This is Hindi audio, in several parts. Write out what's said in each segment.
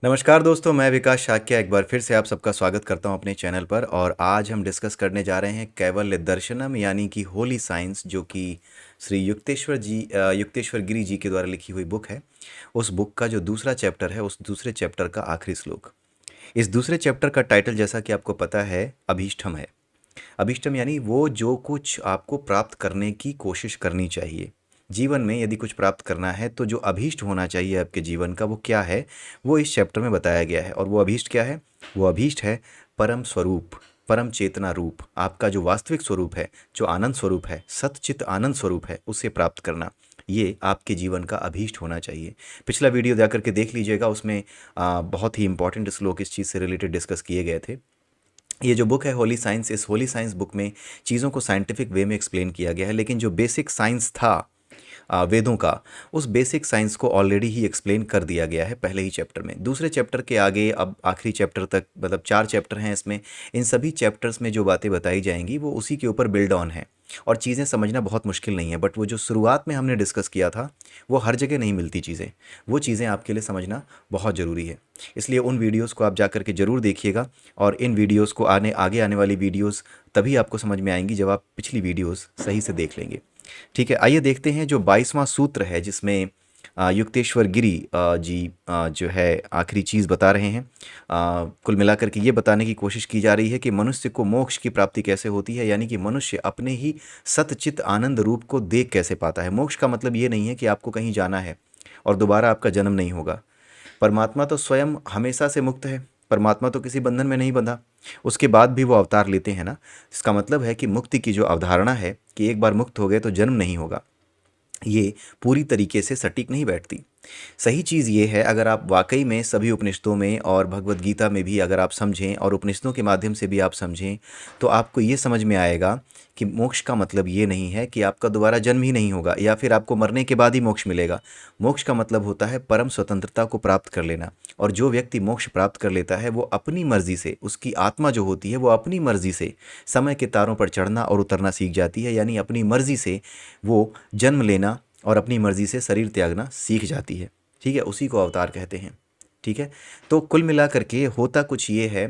नमस्कार दोस्तों, मैं विकास शाक्य एक बार फिर से आप सबका स्वागत करता हूं अपने चैनल पर। और आज हम डिस्कस करने जा रहे हैं कैवल्य दर्शनम यानी कि होली साइंस, जो कि श्री युक्तेश्वर गिरी जी के द्वारा लिखी हुई बुक है। उस बुक का जो दूसरा चैप्टर है, उस दूसरे चैप्टर का आखिरी श्लोक। इस दूसरे चैप्टर का टाइटल, जैसा कि आपको पता है, अभीष्टम है। अभीष्टम यानी वो जो कुछ आपको प्राप्त करने की कोशिश करनी चाहिए जीवन में। यदि कुछ प्राप्त करना है तो जो अभीष्ट होना चाहिए आपके जीवन का, वो क्या है, वो इस चैप्टर में बताया गया है। और वो अभीष्ट क्या है? वो अभीष्ट है परम स्वरूप, परम चेतना रूप, आपका जो वास्तविक स्वरूप है, जो आनंद स्वरूप है, सतचित आनंद स्वरूप है, उसे प्राप्त करना। ये आपके जीवन का अभीष्ट होना चाहिए। पिछला वीडियो जाकर के देख लीजिएगा, उसमें बहुत ही इंपॉर्टेंट श्लोक इस चीज़ से रिलेटेड डिस्कस किए गए थे। ये जो बुक है होली साइंस, इस होली साइंस बुक में चीज़ों को साइंटिफिक वे में एक्सप्लेन किया गया है, लेकिन जो बेसिक साइंस था वेदों का, उस बेसिक साइंस को ऑलरेडी ही एक्सप्लेन कर दिया गया है पहले ही चैप्टर में। दूसरे चैप्टर के आगे अब आखिरी चैप्टर तक, मतलब 4 चैप्टर हैं इसमें। इन सभी चैप्टर्स में जो बातें बताई जाएंगी वो उसी के ऊपर बिल्ड ऑन है। और चीज़ें समझना बहुत मुश्किल नहीं है, बट वो जो शुरुआत में हमने डिस्कस किया था, वो हर जगह नहीं मिलती चीज़ें। वो चीज़ें आपके लिए समझना बहुत ज़रूरी है। इसलिए उन वीडियोज़ को आप जा कर के ज़रूर देखिएगा। और इन वीडियोज़ को आगे आने वाली वीडियोज़ तभी आपको समझ में आएंगी जब आप पिछली वीडियोज़ सही से देख लेंगे। ठीक है, आइए देखते हैं जो 22वां सूत्र है, जिसमें युक्तेश्वर गिरी जी जो है आखिरी चीज़ बता रहे हैं। कुल मिलाकर के ये बताने की कोशिश की जा रही है कि मनुष्य को मोक्ष की प्राप्ति कैसे होती है, यानी कि मनुष्य अपने ही सतचित आनंद रूप को देख कैसे पाता है। मोक्ष का मतलब ये नहीं है कि आपको कहीं जाना है और दोबारा आपका जन्म नहीं होगा। परमात्मा तो स्वयं हमेशा से मुक्त है। परमात्मा तो किसी बंधन में नहीं बंधा, उसके बाद भी वो अवतार लेते हैं ना। इसका मतलब है कि मुक्ति की जो अवधारणा है कि एक बार मुक्त हो गए तो जन्म नहीं होगा, ये पूरी तरीके से सटीक नहीं बैठती। सही चीज़ ये है, अगर आप वाकई में सभी उपनिषदों में और भगवत गीता में भी अगर आप समझें और उपनिषदों के माध्यम से भी आप समझें, तो आपको ये समझ में आएगा कि मोक्ष का मतलब ये नहीं है कि आपका दोबारा जन्म ही नहीं होगा या फिर आपको मरने के बाद ही मोक्ष मिलेगा। मोक्ष का मतलब होता है परम स्वतंत्रता को प्राप्त कर लेना। और जो व्यक्ति मोक्ष प्राप्त कर लेता है, वो अपनी मर्जी से, उसकी आत्मा जो होती है वो अपनी मर्जी से समय के तारों पर चढ़ना और उतरना सीख जाती है। यानी अपनी मर्जी से वो जन्म लेना और अपनी मर्जी से शरीर त्यागना सीख जाती है। ठीक है, उसी को अवतार कहते हैं। ठीक है, तो कुल मिलाकर के होता कुछ ये है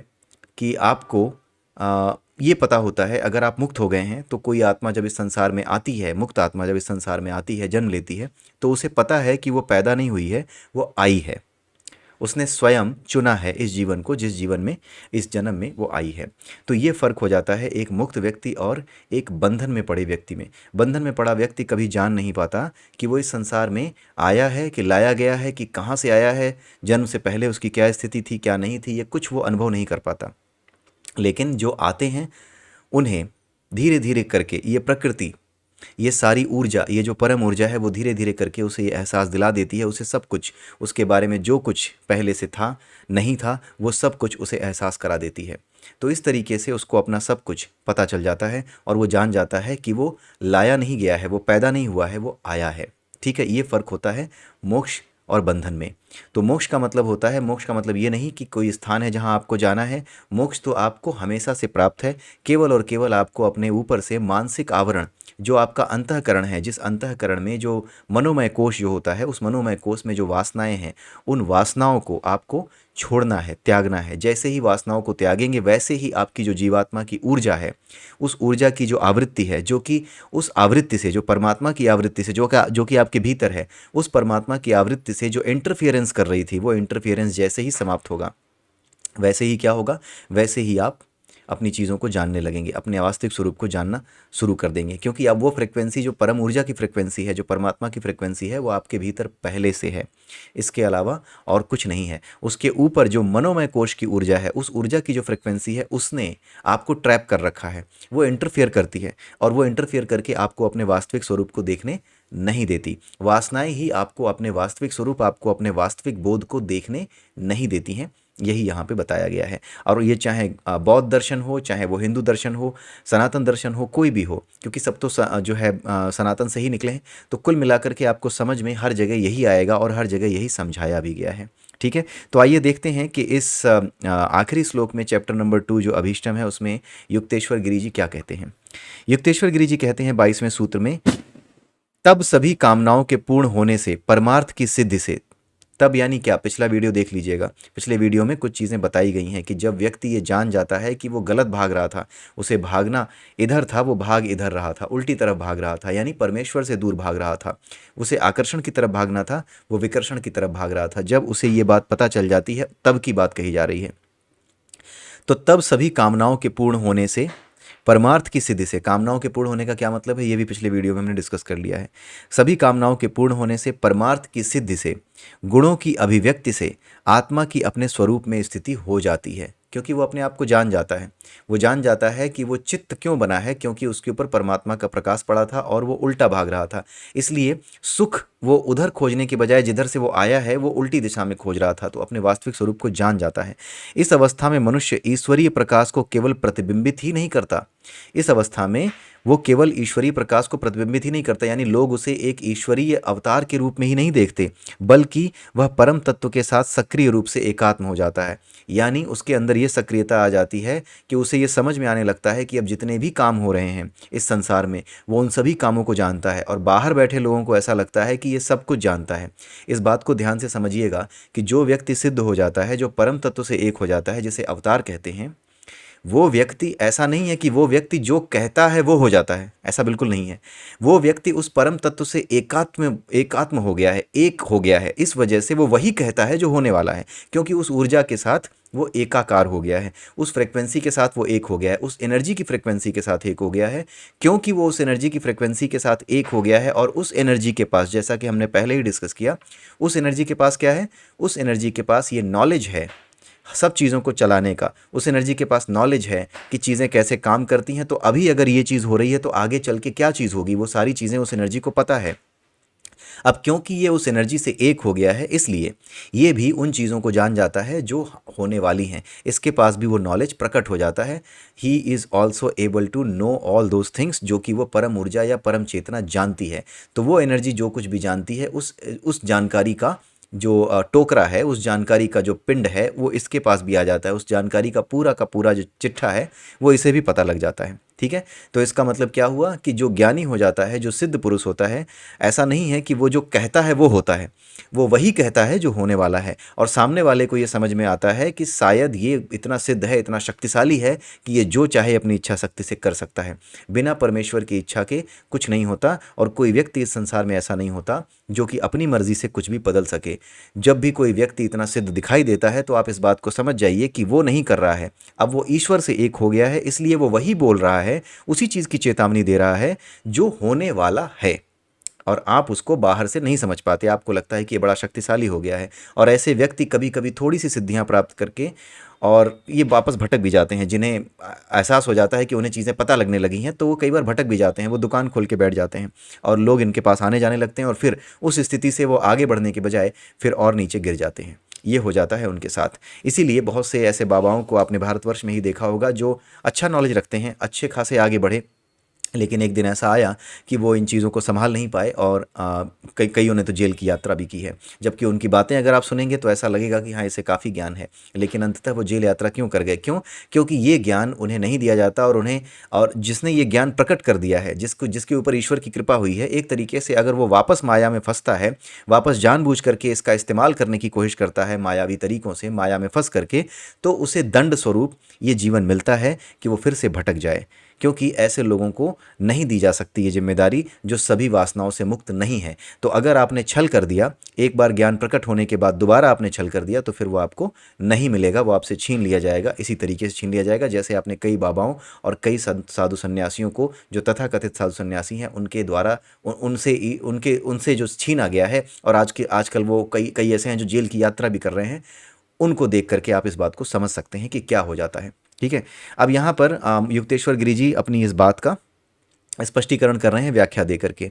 कि आपको ये पता होता है, अगर आप मुक्त हो गए हैं तो कोई आत्मा जब इस संसार में आती है, मुक्त आत्मा जब इस संसार में आती है, जन्म लेती है, तो उसे पता है कि वो पैदा नहीं हुई है, वो आई है। उसने स्वयं चुना है इस जीवन को, जिस जीवन में इस जन्म में वो आई है। तो ये फ़र्क हो जाता है एक मुक्त व्यक्ति और एक बंधन में पड़े व्यक्ति में। बंधन में पड़ा व्यक्ति कभी जान नहीं पाता कि वो इस संसार में आया है कि लाया गया है, कि कहाँ से आया है, जन्म से पहले उसकी क्या स्थिति थी, क्या नहीं थी, ये कुछ वो अनुभव नहीं कर पाता। लेकिन जो आते हैं, उन्हें धीरे धीरे करके ये प्रकृति, ये सारी ऊर्जा, ये जो परम ऊर्जा है, वो धीरे धीरे करके उसे ये एहसास दिला देती है। उसे सब कुछ, उसके बारे में जो कुछ पहले से था, नहीं था, वो सब कुछ उसे एहसास करा देती है। तो इस तरीके से उसको अपना सब कुछ पता चल जाता है और वो जान जाता है कि वो लाया नहीं गया है, वो पैदा नहीं हुआ है, वो आया है। ठीक है, ये फ़र्क होता है मोक्ष और बंधन में। तो मोक्ष का मतलब होता है, मोक्ष का मतलब ये नहीं कि कोई स्थान है जहाँ आपको जाना है। मोक्ष तो आपको हमेशा से प्राप्त है। केवल और केवल आपको अपने ऊपर से मानसिक आवरण, जो आपका अंतःकरण है, जिस अंतःकरण में जो मनोमय कोश जो होता है, उस मनोमय कोश में जो वासनाएं हैं, उन वासनाओं को आपको छोड़ना है, त्यागना है। जैसे ही वासनाओं को त्यागेंगे, वैसे ही आपकी जो जीवात्मा की ऊर्जा है, उस ऊर्जा की जो आवृत्ति है, जो कि उस आवृत्ति से, जो परमात्मा की आवृत्ति से, जो कि आपके भीतर है, उस परमात्मा की आवृत्ति से जो इंटरफियरेंस कर रही थी, वो इंटरफियरेंस जैसे ही समाप्त होगा, वैसे ही क्या होगा, वैसे ही आप अपनी चीज़ों को जानने लगेंगे, अपने वास्तविक स्वरूप को जानना शुरू कर देंगे। क्योंकि अब वो फ्रिक्वेंसी, जो परम ऊर्जा की फ्रिक्वेंसी है, जो परमात्मा की फ्रिक्वेंसी है, वो आपके भीतर पहले से है। इसके अलावा और कुछ नहीं है। उसके ऊपर जो मनोमय कोश की ऊर्जा है, उस ऊर्जा की जो फ्रिक्वेंसी है, उसने आपको ट्रैप कर रखा है। वो इंटरफियर करती है और वो इंटरफियर करके आपको अपने वास्तविक स्वरूप को देखने नहीं देती। वासनाएं ही आपको अपने वास्तविक स्वरूप, आपको अपने वास्तविक बोध को देखने नहीं देती हैं। यही यहाँ पे बताया गया है। और ये चाहे बौद्ध दर्शन हो, चाहे वो हिंदू दर्शन हो, सनातन दर्शन हो, कोई भी हो, क्योंकि सब तो जो है सनातन से ही निकले हैं। तो कुल मिलाकर के आपको समझ में हर जगह यही आएगा और हर जगह यही समझाया भी गया है। ठीक है, तो आइए देखते हैं कि इस आखिरी श्लोक में, चैप्टर नंबर 2 जो अभीष्टम है, उसमें युक्तेश्वर गिरी जी क्या कहते हैं। युक्तेश्वर गिरी जी कहते हैं 22वें सूत्र में, तब सभी कामनाओं के पूर्ण होने से, परमार्थ की सिद्धि से, तब यानी क्या, पिछला वीडियो देख लीजिएगा, पिछले वीडियो में कुछ चीज़ें बताई गई हैं कि जब व्यक्ति ये जान जाता है कि वो गलत भाग रहा था, उसे भागना इधर था, वो भाग इधर रहा था, उल्टी तरफ भाग रहा था, यानी परमेश्वर से दूर भाग रहा था, उसे आकर्षण की तरफ भागना था, वो विकर्षण की तरफ भाग रहा था। जब उसे ये बात पता चल जाती है, तब की बात कही जा रही है। तो तब सभी कामनाओं के पूर्ण होने से, परमार्थ की सिद्धि से, कामनाओं के पूर्ण होने का क्या मतलब है, ये भी पिछले वीडियो में हमने डिस्कस कर लिया है। सभी कामनाओं के पूर्ण होने से, परमार्थ की सिद्धि से, गुणों की अभिव्यक्ति से आत्मा की अपने स्वरूप में स्थिति हो जाती है, क्योंकि वो अपने आप को जान जाता है। वो जान जाता है कि वो चित्त क्यों बना है, क्योंकि उसके ऊपर परमात्मा का प्रकाश पड़ा था और वो उल्टा भाग रहा था। इसलिए सुख वो उधर खोजने की बजाय जिधर से वो आया है वो उल्टी दिशा में खोज रहा था, तो अपने वास्तविक स्वरूप को जान जाता है। इस अवस्था में मनुष्य ईश्वरीय प्रकाश को केवल प्रतिबिंबित ही नहीं करता, इस अवस्था में वो केवल ईश्वरीय प्रकाश को प्रतिबिंबित ही नहीं करता, यानी लोग उसे एक ईश्वरीय अवतार के रूप में ही नहीं देखते, बल्कि वह परम तत्व के साथ सक्रिय रूप से एकात्म हो जाता है। यानी उसके अंदर ये सक्रियता आ जाती है कि उसे ये समझ में आने लगता है कि अब जितने भी काम हो रहे हैं इस संसार में, वो उन सभी कामों को जानता है, और बाहर बैठे लोगों को ऐसा लगता है कि ये सब कुछ जानता है। इस बात को ध्यान से समझिएगा कि जो व्यक्ति सिद्ध हो जाता है, जो परम तत्व से एक हो जाता है, जिसे अवतार कहते हैं, वो व्यक्ति, ऐसा नहीं है कि वो व्यक्ति जो कहता है वो हो जाता है, ऐसा बिल्कुल नहीं है। वो व्यक्ति उस परम तत्व से एकात्म एकात्म हो गया है, एक हो गया है। इस वजह से वो वही कहता है जो होने वाला है, क्योंकि उस ऊर्जा के साथ वो एकाकार हो गया है, उस फ्रिक्वेंसी के साथ वो एक हो गया है, उस एनर्जी की फ्रिक्वेंसी के साथ एक हो गया है। क्योंकि वो उस एनर्जी की फ्रिक्वेंसी के साथ एक हो गया है, और उस एनर्जी के पास, जैसा कि हमने पहले ही डिस्कस किया, उस एनर्जी के पास क्या है, उस एनर्जी के पास ये नॉलेज है सब चीज़ों को चलाने का। उस एनर्जी के पास नॉलेज है कि चीज़ें कैसे काम करती हैं, तो अभी अगर ये चीज़ हो रही है तो आगे चल के क्या चीज़ होगी, वो सारी चीज़ें उस एनर्जी को पता है। अब क्योंकि ये उस एनर्जी से एक हो गया है, इसलिए ये भी उन चीज़ों को जान जाता है जो होने वाली हैं, इसके पास भी वो नॉलेज प्रकट हो जाता है। He is also able to know all those things, जो कि वो परम ऊर्जा या परम चेतना जानती है। तो वो एनर्जी जो कुछ भी जानती है, उस जानकारी का जो टोकरा है, उस जानकारी का जो पिंड है, वो इसके पास भी आ जाता है। उस जानकारी का पूरा जो चिट्ठा है वो इसे भी पता लग जाता है। ठीक है, तो इसका मतलब क्या हुआ कि जो ज्ञानी हो जाता है, जो सिद्ध पुरुष होता है, ऐसा नहीं है कि वो जो कहता है वो होता है, वो वही कहता है जो होने वाला है। और सामने वाले को ये समझ में आता है कि शायद ये इतना सिद्ध है, इतना शक्तिशाली है कि ये जो चाहे अपनी इच्छा शक्ति से कर सकता है। बिना परमेश्वर की इच्छा के कुछ नहीं होता, और कोई व्यक्ति इस संसार में ऐसा नहीं होता जो कि अपनी मर्जी से कुछ भी बदल सके। जब भी कोई व्यक्ति इतना सिद्ध दिखाई देता है, तो आप इस बात को समझ जाइए कि वो नहीं कर रहा है, अब वो ईश्वर से एक हो गया है, इसलिए वो वही बोल रहा है, उसी चीज़ की चेतावनी दे रहा है जो होने वाला है। और आप उसको बाहर से नहीं समझ पाते, आपको लगता है कि ये बड़ा शक्तिशाली हो गया है। और ऐसे व्यक्ति कभी कभी थोड़ी सी सिद्धियां प्राप्त करके और ये वापस भटक भी जाते हैं, जिन्हें एहसास हो जाता है कि उन्हें चीज़ें पता लगने लगी हैं, तो वो कई बार भटक भी जाते हैं, वो दुकान खोल के बैठ जाते हैं और लोग इनके पास आने जाने लगते हैं, और फिर उस स्थिति से वो आगे बढ़ने के बजाय फिर और नीचे गिर जाते हैं। ये हो जाता है उनके साथ। इसीलिए बहुत से ऐसे बाबाओं को आपने भारतवर्ष में ही देखा होगा जो अच्छा नॉलेज रखते हैं, अच्छे खासे आगे बढ़े, लेकिन एक दिन ऐसा आया कि वो इन चीज़ों को संभाल नहीं पाए, और कईयों ने तो जेल की यात्रा भी की है। जबकि उनकी बातें अगर आप सुनेंगे तो ऐसा लगेगा कि हाँ, इसे काफ़ी ज्ञान है, लेकिन अंततः वो जेल यात्रा क्यों कर गए, क्यों? क्योंकि ये ज्ञान उन्हें नहीं दिया जाता, और जिसने ये ज्ञान प्रकट कर दिया है, जिसके ऊपर ईश्वर की कृपा हुई है, एक तरीके से अगर वो वापस माया में फंसता है, वापस जानबूझ करके इसका इस्तेमाल करने की कोशिश करता है मायावी तरीक़ों से, माया में फंस करके, तो उसे दंड स्वरूप ये जीवन मिलता है कि वो फिर से भटक जाए। क्योंकि ऐसे लोगों को नहीं दी जा सकती ये जिम्मेदारी जो सभी वासनाओं से मुक्त नहीं है। तो अगर आपने छल कर दिया, एक बार ज्ञान प्रकट होने के बाद दोबारा आपने छल कर दिया, तो फिर वो आपको नहीं मिलेगा, वो आपसे छीन लिया जाएगा। इसी तरीके से छीन लिया जाएगा जैसे आपने कई बाबाओं और कई साधु सन्यासियों को, जो तथाकथित साधु सन्यासी हैं, उनके द्वारा उनसे जो छीना गया है, और आजकल वो कई ऐसे हैं जो जेल की यात्रा भी कर रहे हैं। उनको देख करके आप इस बात को समझ सकते हैं कि क्या हो जाता है। ठीक है, अब यहाँ पर युक्तेश्वर गिरि जी अपनी इस बात का स्पष्टीकरण कर रहे हैं व्याख्या दे करके।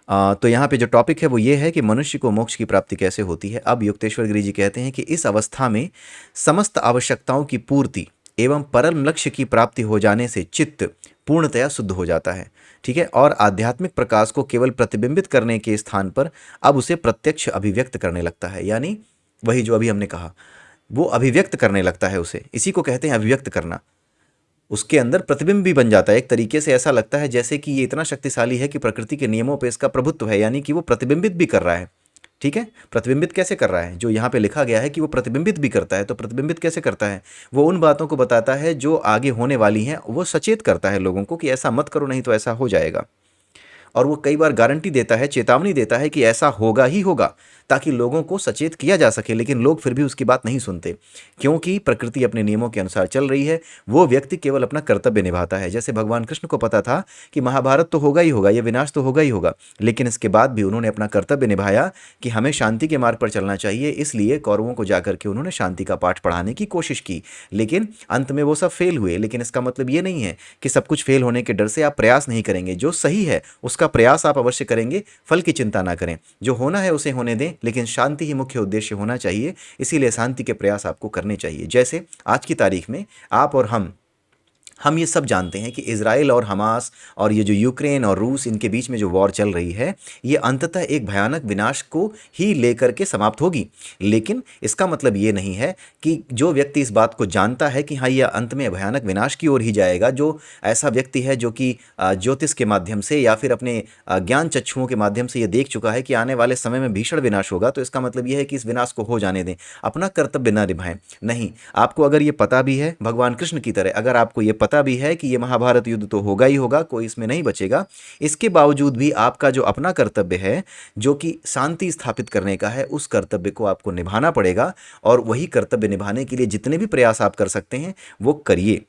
तो यहाँ पे जो टॉपिक है वो ये है कि मनुष्य को मोक्ष की प्राप्ति कैसे होती है। अब युक्तेश्वर गिरि जी कहते हैं कि इस अवस्था में समस्त आवश्यकताओं की पूर्ति एवं परम लक्ष्य की प्राप्ति हो जाने से चित्त पूर्णतया शुद्ध हो जाता है। ठीक है, और आध्यात्मिक प्रकाश को केवल प्रतिबिंबित करने के स्थान पर अब उसे प्रत्यक्ष अभिव्यक्त करने लगता है। यानी वही जो अभी हमने कहा, वो अभिव्यक्त करने लगता है उसे, इसी को कहते हैं अभिव्यक्त करना। उसके अंदर प्रतिबिंब भी बन जाता है, एक तरीके से ऐसा लगता है जैसे कि ये इतना शक्तिशाली है कि प्रकृति के नियमों पे इसका प्रभुत्व है, यानी कि वो प्रतिबिंबित भी कर रहा है। ठीक है, प्रतिबिंबित कैसे कर रहा है, जो यहाँ पे लिखा गया है कि वो प्रतिबिंबित भी करता है, तो प्रतिबिंबित कैसे करता है, वो उन बातों को बताता है जो आगे होने वाली हैं, वो सचेत करता है लोगों को कि ऐसा मत करो नहीं तो ऐसा हो जाएगा। और वो कई बार गारंटी देता है, चेतावनी देता है कि ऐसा होगा ही होगा, ताकि लोगों को सचेत किया जा सके, लेकिन लोग फिर भी उसकी बात नहीं सुनते, क्योंकि प्रकृति अपने नियमों के अनुसार चल रही है। वो व्यक्ति केवल अपना कर्तव्य निभाता है। जैसे भगवान कृष्ण को पता था कि महाभारत तो होगा ही होगा, ये विनाश तो होगा ही होगा, लेकिन इसके बाद भी उन्होंने अपना कर्तव्य निभाया कि हमें शांति के मार्ग पर चलना चाहिए, इसलिए कौरवों को जाकर के उन्होंने शांति का पाठ पढ़ाने की कोशिश की। लेकिन अंत में वो सब फेल हुए। लेकिन इसका मतलब ये नहीं है कि सब कुछ फेल होने के डर से आप प्रयास नहीं करेंगे। जो सही है उसका प्रयास आप अवश्य करेंगे, फल की चिंता ना करें। जो होना है उसे होने दें, लेकिन शांति ही मुख्य उद्देश्य होना चाहिए। इसीलिए शांति के प्रयास आपको करने चाहिए। जैसे आज की तारीख में आप और हम ये सब जानते हैं कि इज़राइल और हमास और ये जो यूक्रेन और रूस, इनके बीच में जो वॉर चल रही है, ये अंततः एक भयानक विनाश को ही लेकर के समाप्त होगी। लेकिन इसका मतलब ये नहीं है कि जो व्यक्ति इस बात को जानता है कि हाँ, ये अंत में भयानक विनाश की ओर ही जाएगा, जो ऐसा व्यक्ति है जो कि ज्योतिष के माध्यम से या फिर अपने ज्ञान चक्षुओं के माध्यम से ये देख चुका है कि आने वाले समय में भीषण विनाश होगा, तो इसका मतलब ये है कि इस विनाश को हो जाने दें, अपना कर्तव्य न निभाएं। नहीं, आपको अगर ये पता भी है, भगवान कृष्ण की तरह अगर आपको ये पता भी है कि ये महाभारत युद्ध तो होगा ही होगा, कोई इसमें नहीं बचेगा, इसके बावजूद भी आपका जो अपना कर्तव्य है, जो कि शांति स्थापित करने का है, उस कर्तव्य को आपको निभाना पड़ेगा। और वही कर्तव्य निभाने के लिए जितने भी प्रयास आप कर सकते हैं वो करिए,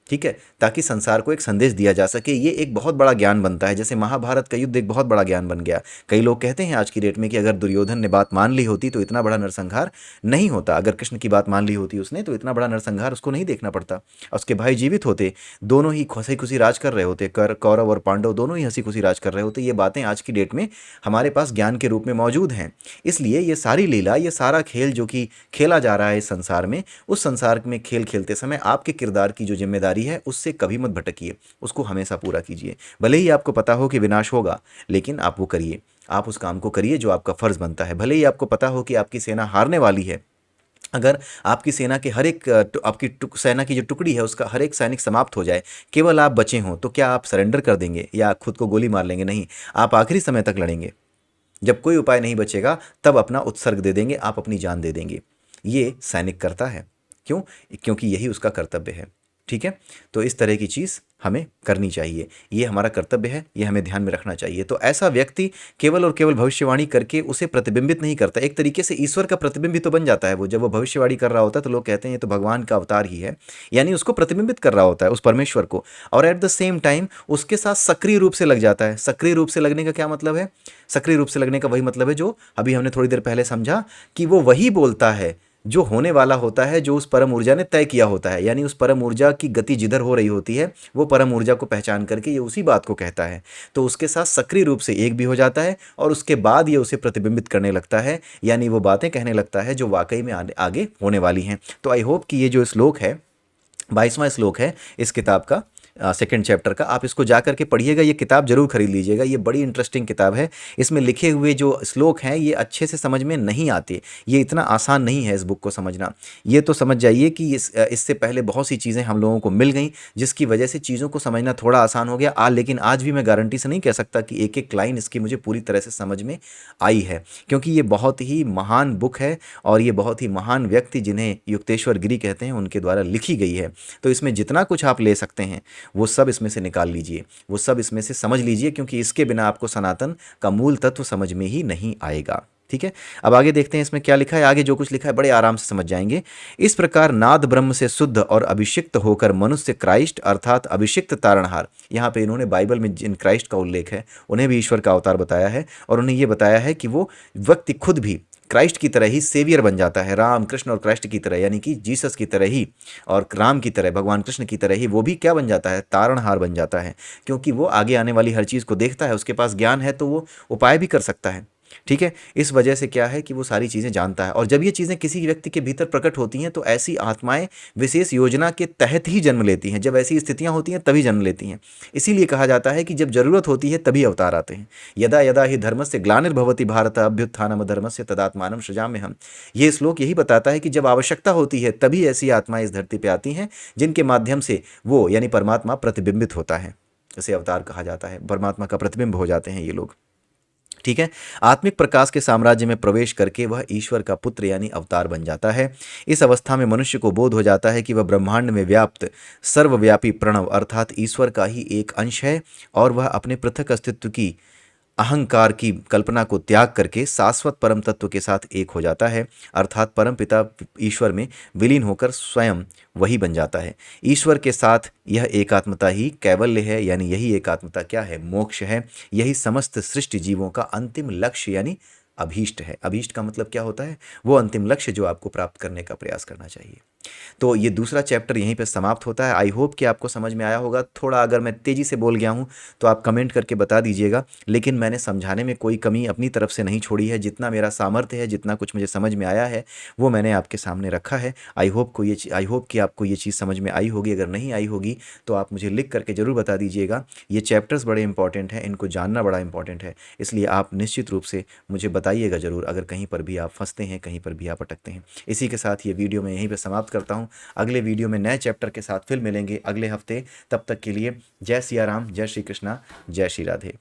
ठीक है, ताकि संसार को एक संदेश दिया जा सके। ये एक बहुत बड़ा ज्ञान बनता है। जैसे महाभारत का युद्ध एक बहुत बड़ा ज्ञान बन गया। कई लोग कहते हैं आज की डेट में कि अगर दुर्योधन ने बात मान ली होती तो इतना बड़ा नरसंहार नहीं होता। अगर कृष्ण की बात मान ली होती उसने, तो इतना बड़ा नरसंहार उसको नहीं देखना पड़ता। उसके भाई जीवित होते, दोनों ही हंसी खुशी राज कर रहे होते, कौरव और पांडव दोनों ही हंसी खुशी राज कर रहे होते। ये बातें आज की डेट में हमारे पास ज्ञान के रूप में मौजूद हैं। इसलिए ये सारी लीला, ये सारा खेल जो कि खेला जा रहा है इस संसार में, उस संसार में खेल खेलते समय आपके किरदार की जो जिम्मेदारी है उससे कभी मत भटकिए, उसको हमेशा पूरा कीजिए। भले ही आपको पता हो कि विनाश होगा, लेकिन आप वो करिए, आप उस काम को करिए जो आपका फर्ज बनता है। भले ही आपको पता हो कि आपकी सेना हारने वाली है, अगर आपकी सेना के हर एक आपकी सेना की जो टुकड़ी है उसका हर एक सैनिक समाप्त हो जाए, केवल आप बचे हों, तो क्या आप सरेंडर कर देंगे या खुद को गोली मार लेंगे? नहीं, आप आखिरी समय तक लड़ेंगे। जब कोई उपाय नहीं बचेगा तब अपना उत्सर्ग दे देंगे, आप अपनी जान दे देंगे। ये सैनिक करता है। क्यों? क्योंकि यही उसका कर्तव्य है। ठीक है, तो इस तरह की चीज़ हमें करनी चाहिए, ये हमारा कर्तव्य है, ये हमें ध्यान में रखना चाहिए। तो ऐसा व्यक्ति केवल और केवल भविष्यवाणी करके उसे प्रतिबिंबित नहीं करता। एक तरीके से ईश्वर का प्रतिबिंब भी तो बन जाता है वो। जब वो भविष्यवाणी कर रहा होता है तो लोग कहते हैं ये तो भगवान का अवतार ही है, यानी उसको प्रतिबिंबित कर रहा होता है, उस परमेश्वर को। और एट द सेम टाइम उसके साथ सक्रिय रूप से लग जाता है। सक्रिय रूप से लगने का क्या मतलब है? सक्रिय रूप से लगने का वही मतलब है जो अभी हमने थोड़ी देर पहले समझा, कि वो वही बोलता है जो होने वाला होता है, जो उस परम ऊर्जा ने तय किया होता है। यानी उस परम ऊर्जा की गति जिधर हो रही होती है, वो परम ऊर्जा को पहचान करके ये उसी बात को कहता है। तो उसके साथ सक्रिय रूप से एक भी हो जाता है, और उसके बाद ये उसे प्रतिबिंबित करने लगता है, यानी वो बातें कहने लगता है जो वाकई में आगे होने वाली हैं। तो आई होप कि ये जो श्लोक है, 22वां श्लोक है इस किताब का, सेकंड चैप्टर का, आप इसको जा करके पढ़िएगा। ये किताब जरूर खरीद लीजिएगा, ये बड़ी इंटरेस्टिंग किताब है। इसमें लिखे हुए जो श्लोक हैं ये अच्छे से समझ में नहीं आते, ये इतना आसान नहीं है इस बुक को समझना। ये तो समझ जाइए कि इससे पहले बहुत सी चीज़ें हम लोगों को मिल गई, जिसकी वजह से चीज़ों को समझना थोड़ा आसान हो गया। लेकिन आज भी मैं गारंटी से नहीं कह सकता कि एक एक लाइन इसकी मुझे पूरी तरह से समझ में आई है, क्योंकि ये बहुत ही महान बुक है और ये बहुत ही महान व्यक्ति, जिन्हें युक्तेश्वर गिरी कहते हैं, उनके द्वारा लिखी गई है। तो इसमें जितना कुछ आप ले सकते हैं वो सब इसमें से निकाल लीजिए, वो सब इसमें से समझ लीजिए, क्योंकि इसके बिना आपको सनातन का मूल तत्व समझ में ही नहीं आएगा। ठीक है, अब आगे देखते हैं इसमें क्या लिखा है। आगे जो कुछ लिखा है बड़े आराम से समझ जाएंगे। इस प्रकार नाद ब्रह्म से शुद्ध और अभिषिक्त होकर मनुष्य क्राइस्ट अर्थात अभिषिक्त तारणहार, यहाँ पे इन्होंने बाइबल में जिन क्राइस्ट का उल्लेख है उन्हें भी ईश्वर का अवतार बताया है, और उन्हें ये बताया है कि वो व्यक्ति खुद भी क्राइस्ट की तरह ही सेवियर बन जाता है, राम कृष्ण और क्राइस्ट की तरह, यानी कि जीसस की तरह ही और राम की तरह, भगवान कृष्ण की तरह ही वो भी क्या बन जाता है? तारणहार बन जाता है। क्योंकि वो आगे आने वाली हर चीज़ को देखता है, उसके पास ज्ञान है, तो वो उपाय भी कर सकता है। ठीक है, इस वजह से क्या है कि वो सारी चीज़ें जानता है। और जब ये चीज़ें किसी व्यक्ति के भीतर प्रकट होती हैं तो ऐसी आत्माएं विशेष योजना के तहत ही जन्म लेती हैं। जब ऐसी स्थितियां होती हैं तभी जन्म लेती हैं। इसीलिए कहा जाता है कि जब जरूरत होती है तभी अवतार आते हैं। यदा यदा ही धर्मस्य ग्लानिर्भवति भारत अभ्युत्थानम धर्मस्य तदात्मानं सृजाम्यहम्। ये श्लोक यही बताता है कि जब आवश्यकता होती है तभी ऐसी आत्माएं इस धरती पर आती हैं, जिनके माध्यम से वो यानी परमात्मा प्रतिबिंबित होता है। इसे अवतार कहा जाता है, परमात्मा का प्रतिबिंब हो जाते हैं ये लोग। ठीक है। आत्मिक प्रकाश के साम्राज्य में प्रवेश करके वह ईश्वर का पुत्र यानी अवतार बन जाता है। इस अवस्था में मनुष्य को बोध हो जाता है कि वह ब्रह्मांड में व्याप्त सर्वव्यापी प्रणव अर्थात ईश्वर का ही एक अंश है और वह अपने पृथक अस्तित्व की अहंकार की कल्पना को त्याग करके शाश्वत परम तत्व के साथ एक हो जाता है, अर्थात परम पिता ईश्वर में विलीन होकर स्वयं वही बन जाता है। ईश्वर के साथ यह एकात्मता ही कैवल्य है, यानी यही एकात्मता क्या है? मोक्ष है। यही समस्त सृष्टि जीवों का अंतिम लक्ष्य यानी अभीष्ट है। अभीष्ट का मतलब क्या होता है? वो अंतिम लक्ष्य जो आपको प्राप्त करने का प्रयास करना चाहिए। तो ये दूसरा चैप्टर यहीं पे समाप्त होता है। आई होप कि आपको समझ में आया होगा। थोड़ा अगर मैं तेज़ी से बोल गया हूँ तो आप कमेंट करके बता दीजिएगा, लेकिन मैंने समझाने में कोई कमी अपनी तरफ से नहीं छोड़ी है। जितना मेरा सामर्थ्य है, जितना कुछ मुझे समझ में आया है, वो मैंने आपके सामने रखा है। आई होप कि आपको ये चीज़ समझ में आई होगी। अगर नहीं आई होगी तो आप मुझे लिख करके ज़रूर बता दीजिएगा। ये चैप्टर्स बड़े इंपॉर्टेंट हैं, इनको जानना बड़ा इंपॉर्टेंट है, इसलिए आप निश्चित रूप से मुझे बताइएगा ज़रूर अगर कहीं पर भी आप फंसते हैं, कहीं पर भी आप अटकते हैं। इसी के साथ ये वीडियो मैं यहीं पर समाप्त करता हूँ। अगले वीडियो में नए चैप्टर के साथ फिर मिलेंगे अगले हफ्ते। तब तक के लिए जय सिया राम, जय श्री कृष्णा, जय श्री राधे।